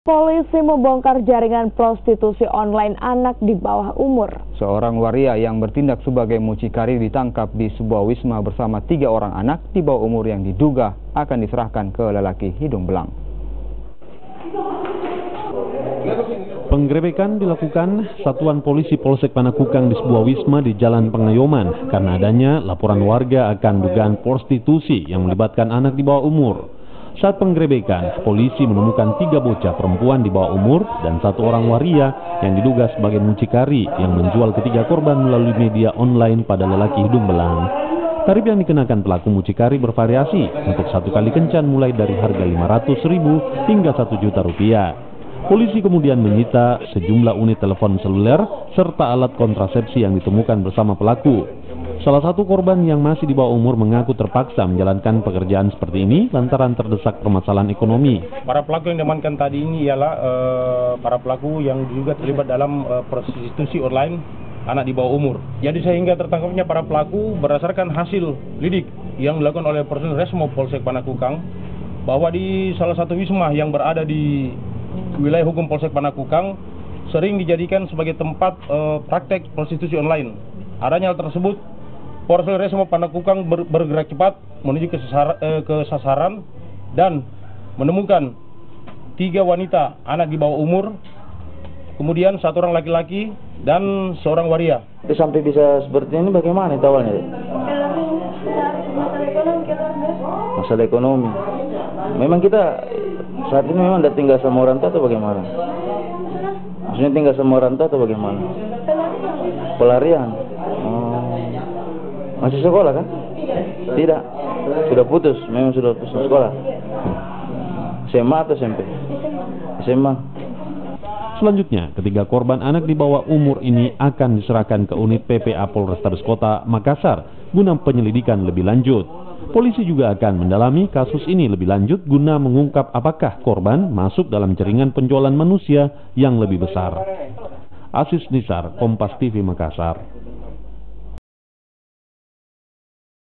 Polisi membongkar jaringan prostitusi online anak di bawah umur. Seorang waria yang bertindak sebagai mucikari ditangkap di sebuah wisma bersama 3 orang anak di bawah umur yang diduga akan diserahkan ke lelaki hidung belang. Penggerebekan dilakukan Satuan Polisi Polsek Panakukang di sebuah wisma di Jalan Pengayoman karena adanya laporan warga akan dugaan prostitusi yang melibatkan anak di bawah umur. Saat penggerebekan, polisi menemukan 3 bocah perempuan di bawah umur dan 1 orang waria yang diduga sebagai mucikari yang menjual ketiga korban melalui media online pada lelaki hidung belang. Tarif yang dikenakan pelaku mucikari bervariasi untuk 1 kali kencan mulai dari harga Rp500.000 hingga Rp1.000.000. Polisi kemudian menyita sejumlah unit telepon seluler serta alat kontrasepsi yang ditemukan bersama pelaku. Salah satu korban yang masih di bawah umur mengaku terpaksa menjalankan pekerjaan seperti ini lantaran terdesak permasalahan ekonomi. Para pelaku yang diamankan tadi ini ialah para pelaku yang juga terlibat dalam prostitusi online anak di bawah umur. Jadi sehingga tertangkapnya para pelaku berdasarkan hasil lidik yang dilakukan oleh personil Resmo Polsek Panakukang bahwa di salah satu wisma yang berada di wilayah hukum Polsek Panakukang sering dijadikan sebagai tempat praktek prostitusi online. Adanya hal tersebut, Polsek Resmo Panakukang bergerak cepat menuju ke sasaran dan menemukan 3 wanita anak di bawah umur, kemudian 1 orang laki-laki dan 1 waria. Sampai bisa seperti ini bagaimana itu awalnya? Masalah ekonomi. Memang kita saat ini memang udah tinggal sama orang tua atau bagaimana? Maksudnya tinggal sama orang tua atau bagaimana? Pelarian. Masih sekolah kan? Tidak. Sudah putus, memang sudah putus sekolah. SMA atau SMP? SMA. Selanjutnya, ketiga korban anak di bawah umur ini akan diserahkan ke unit PPA Polrestabes Kota Makassar guna penyelidikan lebih lanjut. Polisi juga akan mendalami kasus ini lebih lanjut guna mengungkap apakah korban masuk dalam jaringan penjualan manusia yang lebih besar. Asis Nisar, Kompas TV Makassar.